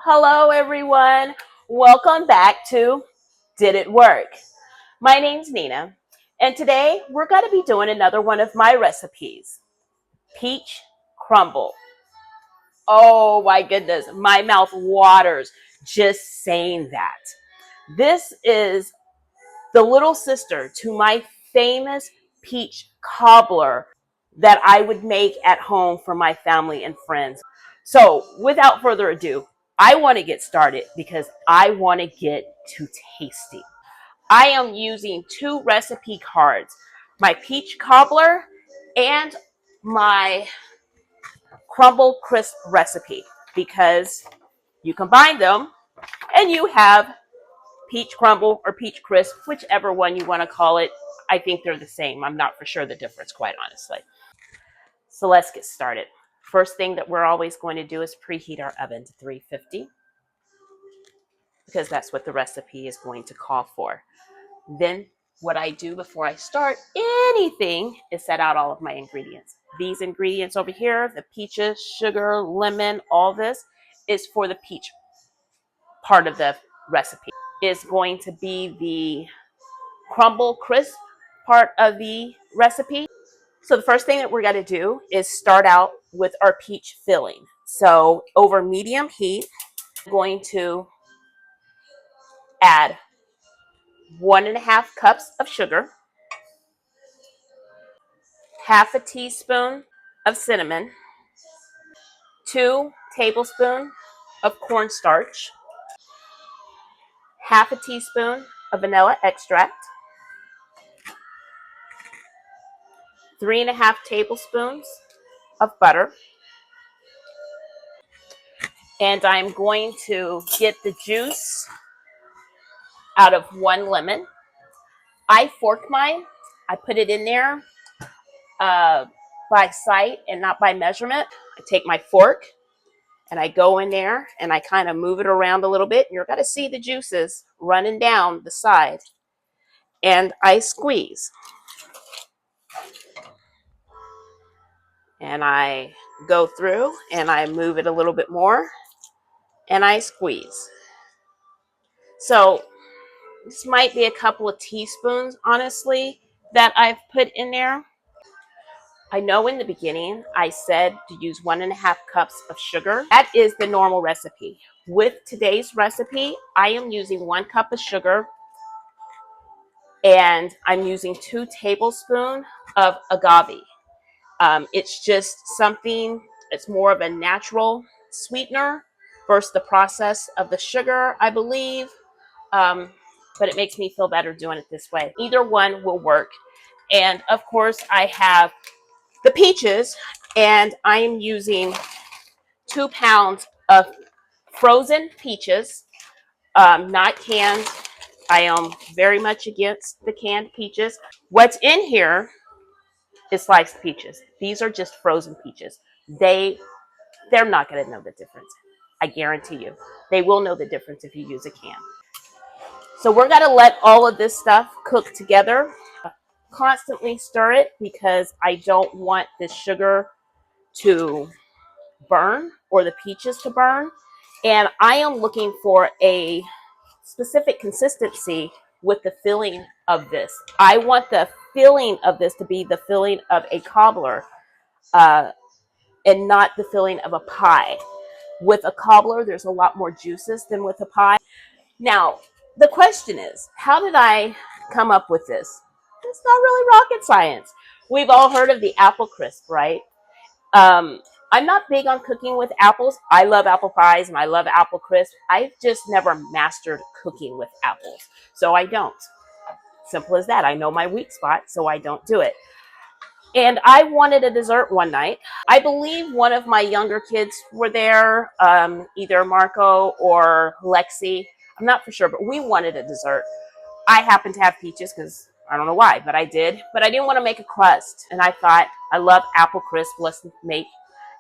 Hello, everyone. Welcome back to Did It Work? My name's Nina, and today we're going to be doing another one of my recipes, peach crumble. Oh my goodness, my mouth waters just saying that. This is the little sister to my famous peach cobbler that I would make at home for my family and friends. So without further ado, I want to get started because I want to get to tasty. I am using two recipe cards, my peach cobbler and my crumble crisp recipe, because you combine them and you have peach crumble or peach crisp, whichever one you want to call it. I think they're the same. I'm not for sure the difference, quite honestly. So let's get started. First thing that we're always going to do is preheat our oven to 350 because that's what the recipe is going to call for. Then what I do before I start anything is set out all of my ingredients. These ingredients over here, the peaches, sugar, lemon, all this is for the peach part of the recipe. Is going to be the crumble crisp part of the recipe. So the first thing that we're going to do is start out with our peach filling. So over medium heat, I'm going to add 1.5 cups of sugar, half a teaspoon of cinnamon, 2 tablespoons of cornstarch, half a teaspoon of vanilla extract, 3.5 tablespoons of butter, and I'm going to get the juice out of 1 lemon. I fork mine. I put it in there by sight and not by measurement. I take my fork and I go in there and I kind of move it around a little bit. You're going to see the juices running down the side. And I squeeze. And I go through and I move it a little bit more and I squeeze. So this might be a couple of teaspoons, honestly, that I've put in there. I know in the beginning I said to use 1.5 cups of sugar. That is the normal recipe. With today's recipe, I am using 1 cup of sugar and I'm using 2 tablespoons of agave. It's just something, it's more of a natural sweetener versus the process of the sugar, I believe. But it makes me feel better doing it this way. Either one will work. And of course, I have the peaches, and I am using 2 pounds of frozen peaches, not canned. I am very much against the canned peaches. What's in here is sliced peaches. These are just frozen peaches. They're not going to know the difference. I guarantee you. They will know the difference if you use a can. So we're going to let all of this stuff cook together. Constantly stir it because I don't want the sugar to burn or the peaches to burn. And I am looking for a specific consistency with the filling of this. I want the filling of this to be the filling of a cobbler and not the filling of a pie. With a cobbler, there's a lot more juices than with a pie. Now, the question is, how did I come up with this? It's not really rocket science. We've all heard of the apple crisp, right? I'm not big on cooking with apples. I love apple pies and I love apple crisp. I've just never mastered cooking with apples, so I don't. Simple as that. I know my weak spot, so I don't do it. And I wanted a dessert one night. I believe one of my younger kids were there, either Marco or Lexi. I'm not for sure, but we wanted a dessert. I happened to have peaches because I don't know why, but I did. But I didn't want to make a crust. And I thought, I love apple crisp. Let's make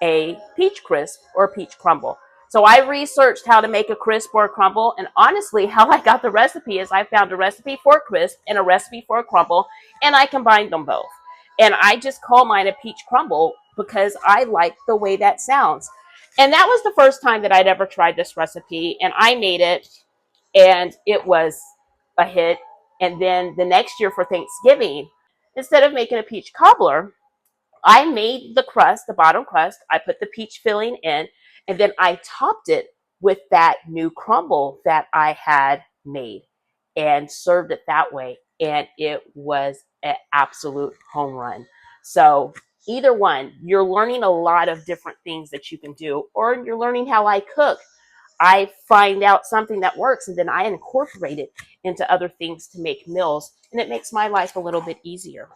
a peach crisp or a peach crumble. So I researched how to make a crisp or a crumble. And honestly, how I got the recipe is I found a recipe for a crisp and a recipe for a crumble. And I combined them both. And I just call mine a peach crumble because I like the way that sounds. And that was the first time that I'd ever tried this recipe, and I made it, and it was a hit. And then the next year for Thanksgiving, instead of making a peach cobbler, I made the crust, the bottom crust. I put the peach filling in, and then I topped it with that new crumble that I had made and served it that way. And it was an absolute home run. So either one, you're learning a lot of different things that you can do, or you're learning how I cook. I find out something that works, and then I incorporate it into other things to make meals, and it makes my life a little bit easier.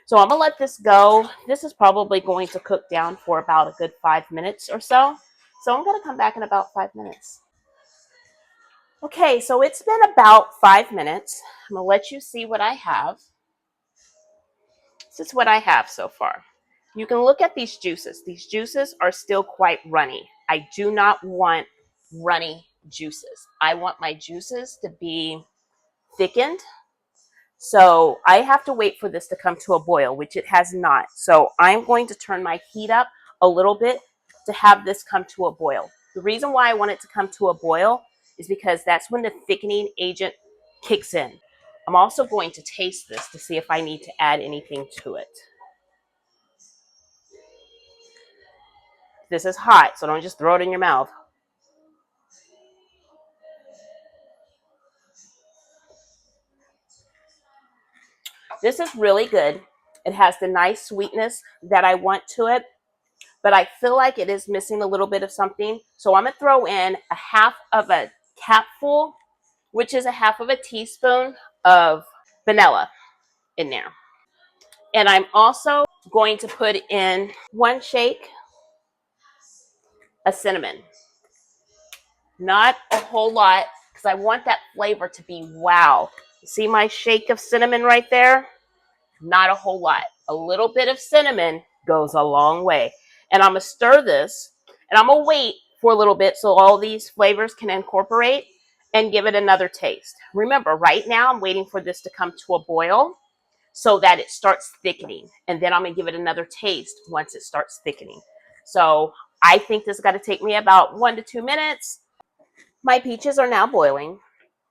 So I'm gonna let this go. This is probably going to cook down for about a good 5 minutes or so. So I'm gonna come back in about 5 minutes. Okay, so it's been about 5 minutes. I'm gonna let you see what I have. This is what I have so far. You can look at these juices. These juices are still quite runny. I do not want runny juices. I want my juices to be thickened. So I have to wait for this to come to a boil, which it has not. So I'm going to turn my heat up a little bit to have this come to a boil. The reason why I want it to come to a boil is because that's when the thickening agent kicks in. I'm also going to taste this to see if I need to add anything to it. This is hot, so don't just throw it in your mouth. This is really good. It has the nice sweetness that I want to it, but I feel like it is missing a little bit of something. So I'm going to throw in a half of a capful, which is a half of a teaspoon of vanilla in there. And I'm also going to put in 1 shake of cinnamon. Not a whole lot, because I want that flavor to be wow. See my shake of cinnamon right there? Not a whole lot. A little bit of cinnamon goes a long way. And I'm going to stir this, and I'm going to wait for a little bit so all these flavors can incorporate and give it another taste. Remember, right now I'm waiting for this to come to a boil so that it starts thickening. And then I'm going to give it another taste once it starts thickening. So I think this is going to take me about 1 to 2 minutes. My peaches are now boiling.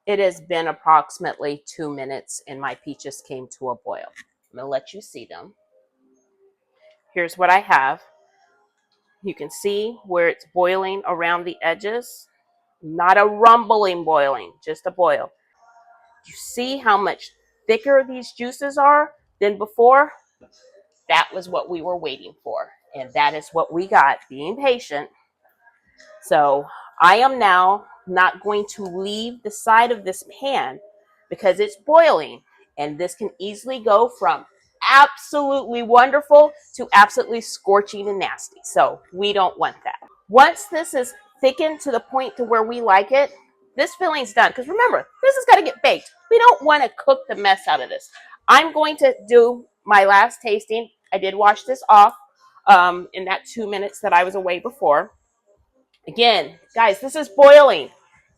It has been approximately 2 minutes and my peaches came to a boil. I'm going to let you see them. Here's what I have. You can see where it's boiling around the edges. Not a rumbling boiling, just a boil. You see how much thicker these juices are than before? That was what we were waiting for. And that is what we got, being patient. So I am now not going to leave the side of this pan because it's boiling. And this can easily go from absolutely wonderful to absolutely scorching and nasty. So we don't want that. Once this is thickened to the point to where we like it, this filling's done. Because remember, this has got to get baked. We don't want to cook the mess out of this. I'm going to do my last tasting. I did wash this off in that 2 minutes that I was away before. Again, guys, this is boiling.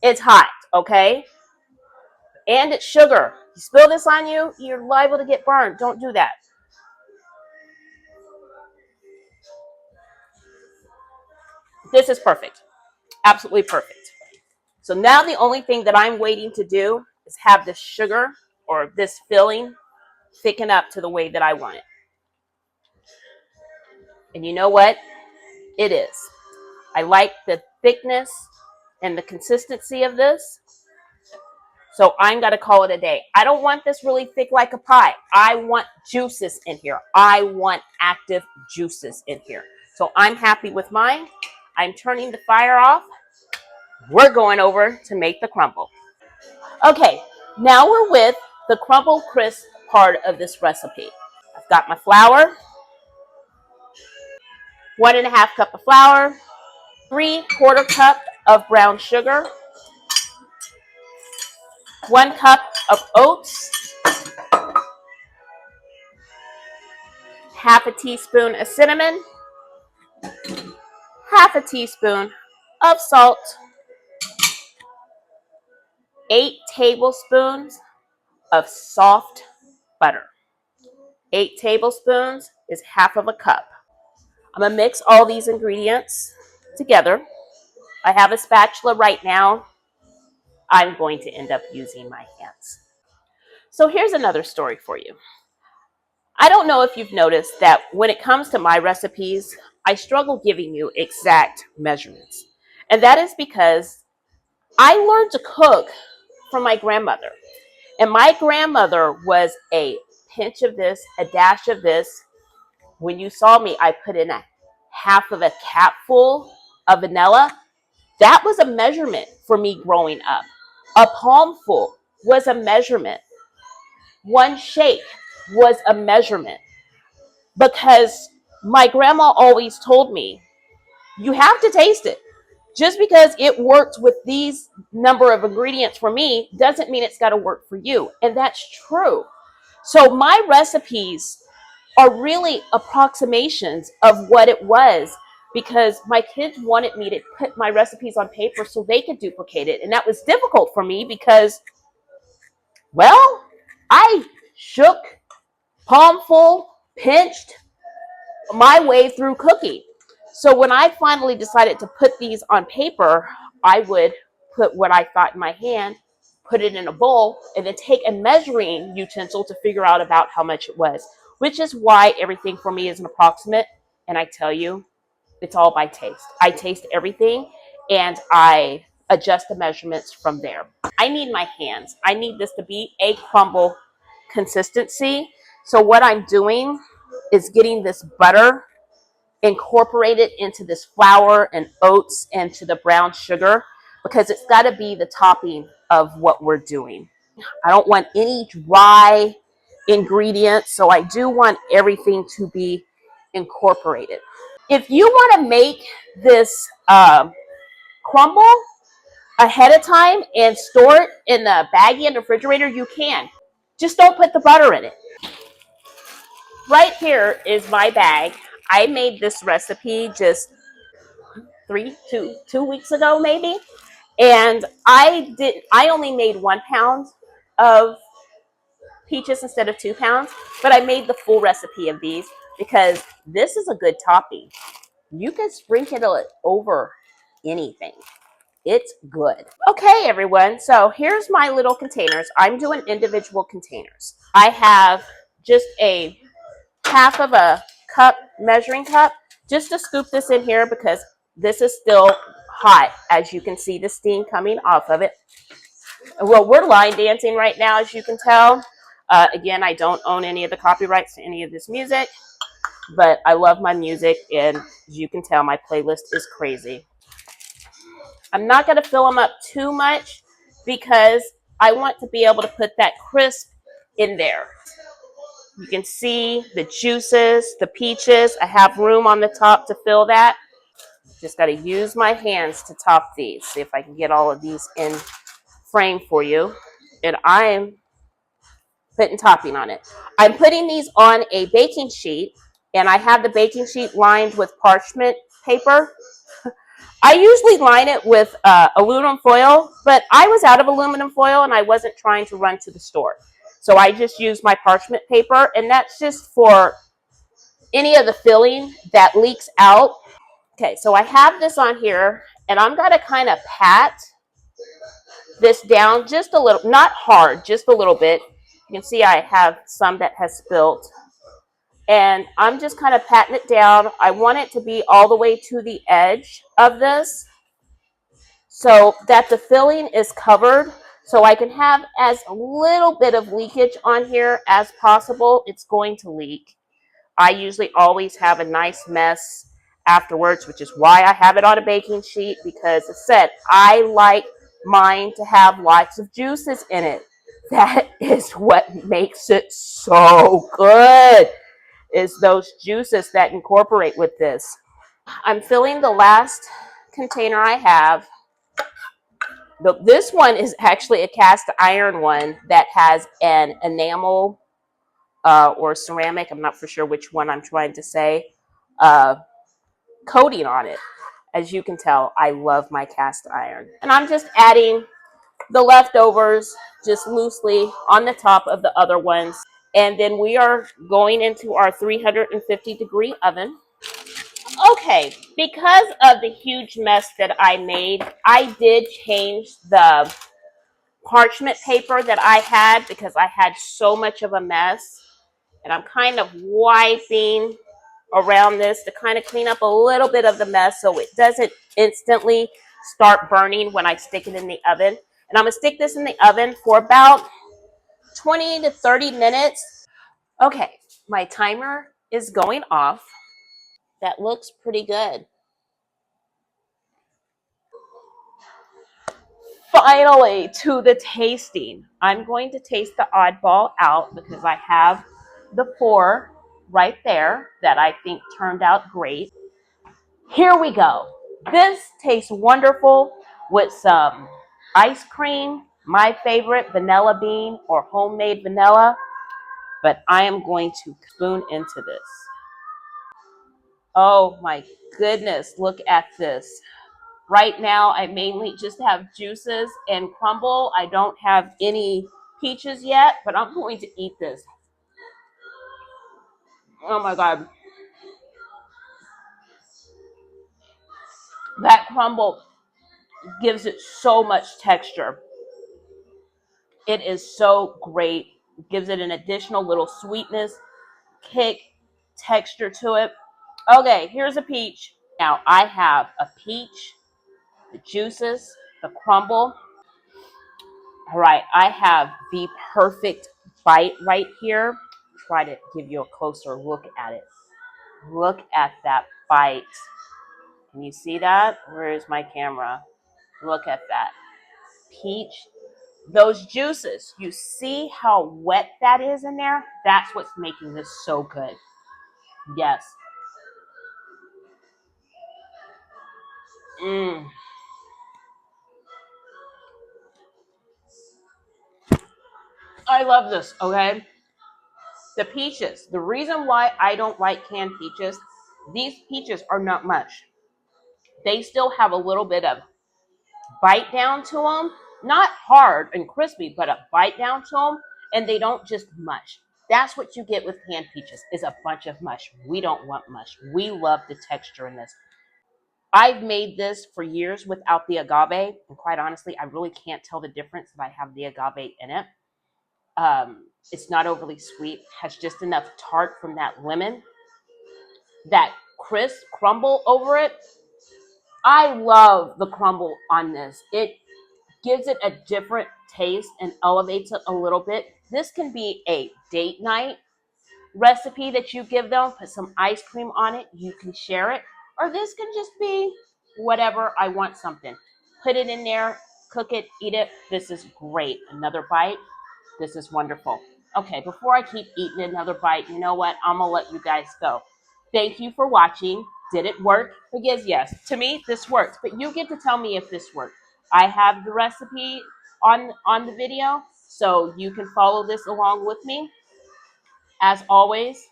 It's hot, okay? And it's sugar. You spill this on you, you're liable to get burned. Don't do that. This is perfect. Absolutely perfect. So now the only thing that I'm waiting to do is have this sugar or this filling thicken up to the way that I want it. And you know what? It is. I like the thickness and the consistency of this. So I'm going to call it a day. I don't want this really thick like a pie. I want juices in here. I want active juices in here. So I'm happy with mine. I'm turning the fire off. We're going over to make the crumble. Okay, now we're with the crumble crisp part of this recipe. I've got my flour, 1.5 cup of flour, 3/4 cup of brown sugar, 1 cup of oats, half a teaspoon of cinnamon, half a teaspoon of salt, 8 tablespoons of soft butter. 8 tablespoons is half of a cup. I'm going to mix all these ingredients together. I have a spatula right now. I'm going to end up using my hands. So here's another story for you. I don't know if you've noticed that when it comes to my recipes, I struggle giving you exact measurements. And that is because I learned to cook from my grandmother. And my grandmother was a pinch of this, a dash of this. When you saw me, I put in a half of a capful of vanilla. That was a measurement for me growing up. A palmful was a measurement. One shake was a measurement because my grandma always told me, you have to taste it. Just because it worked with these number of ingredients for me doesn't mean it's got to work for you. And that's true. So my recipes are really approximations of what it was because my kids wanted me to put my recipes on paper so they could duplicate it. And that was difficult for me because, well, I shook, palmful, pinched my way through cooking. So when I finally decided to put these on paper, I would put what I thought in my hand, put it in a bowl, and then take a measuring utensil to figure out about how much it was, which is why everything for me is an approximate. And I tell you, it's all by taste. I taste everything and I adjust the measurements from there. I need my hands. I need this to be a crumble consistency. So what I'm doing is getting this butter incorporated into this flour and oats and to the brown sugar because it's got to be the topping of what we're doing. I don't want any dry ingredients, so I do want everything to be incorporated. If you want to make this crumble ahead of time and store it in the baggie in the refrigerator, you can. Just don't put the butter in it. Right here is my bag. I made this recipe just 2 weeks ago, maybe. And I only made 1 pound of peaches instead of 2 pounds, but I made the full recipe of these because this is a good topping. You can sprinkle it over anything. It's good. Okay, everyone. So here's my little containers. I'm doing individual containers. I have just a half of a cup, measuring cup, just to scoop this in here because this is still hot. As you can see the steam coming off of it. Well, we're line dancing right now, as you can tell. Again, I don't own any of the copyrights to any of this music, but I love my music, and as you can tell, my playlist is crazy. I'm not going to fill them up too much because I want to be able to put that crisp in there. You can see the juices, the peaches. I have room on the top to fill that. Just got to use my hands to top these. See if I can get all of these in frame for you. And I'm putting topping on it. I'm putting these on a baking sheet, and I have the baking sheet lined with parchment paper. I usually line it with aluminum foil, but I was out of aluminum foil and I wasn't trying to run to the store. So I just used my parchment paper, and that's just for any of the filling that leaks out. Okay, so I have this on here, and I'm going to kind of pat this down just a little, not hard, just a little bit. You can see I have some that has spilt. And I'm just kind of patting it down. I want it to be all the way to the edge of this so that the filling is covered, so I can have as little bit of leakage on here as possible. It's going to leak. I usually always have a nice mess afterwards, which is why I have it on a baking sheet, because as I said, I like mine to have lots of juices in it. That is what makes it so good, is those juices that incorporate with this. I'm filling the last container I have. This one is actually a cast iron one that has an enamel or ceramic, I'm not for sure which one I'm trying to say, coating on it. As you can tell, I love my cast iron. And I'm just adding the leftovers just loosely on the top of the other ones. And then we are going into our 350-degree oven. Okay, because of the huge mess that I made, I did change the parchment paper that I had because I had so much of a mess. And I'm kind of wiping around this to kind of clean up a little bit of the mess so it doesn't instantly start burning when I stick it in the oven. And I'm going to stick this in the oven for about 20 to 30 minutes. Okay, my timer is going off. That looks pretty good. Finally, to the tasting. I'm going to taste the oddball out because I have the 4 right there that I think turned out great. Here we go. This tastes wonderful with some ice cream, my favorite, vanilla bean or homemade vanilla, but I am going to spoon into this. Oh my goodness, look at this. Right now, I mainly just have juices and crumble. I don't have any peaches yet, but I'm going to eat this. Oh my God. That crumble gives it so much texture. It is so great. It gives it an additional little sweetness, kick, texture to it. Okay, here's a peach. Now I have a peach, the juices, the crumble. All right, I have the perfect bite right here. Try to give you a closer look at it. Look at that bite. Can you see that? Where is my camera? Look at that. Peach. Those juices, you see how wet that is in there? That's what's making this so good. Yes. Mmm. I love this, okay? The peaches. The reason why I don't like canned peaches, these peaches are not much. They still have a little bit of bite down to them. Not hard and crispy, but a bite down to them. And they don't just mush. That's what you get with canned peaches, is a bunch of mush. We don't want mush. We love the texture in this. I've made this for years without the agave. And quite honestly, I really can't tell the difference if I have the agave in it. It's not overly sweet, has just enough tart from that lemon, that crisp crumble over it. I love the crumble on this. It gives it a different taste and elevates it a little bit. This can be a date night recipe that you give them, put some ice cream on it, you can share it, or this can just be whatever, I want something. Put it in there, cook it, eat it. This is great. Another bite. This is wonderful. Okay, before I keep eating another bite, you know what? I'm going to let you guys go. Thank you for watching. Did it work? Because yes, to me, this works. But you get to tell me if this worked. I have the recipe on the video, so you can follow this along with me. As always,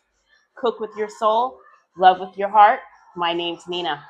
cook with your soul, love with your heart. My name's Nina.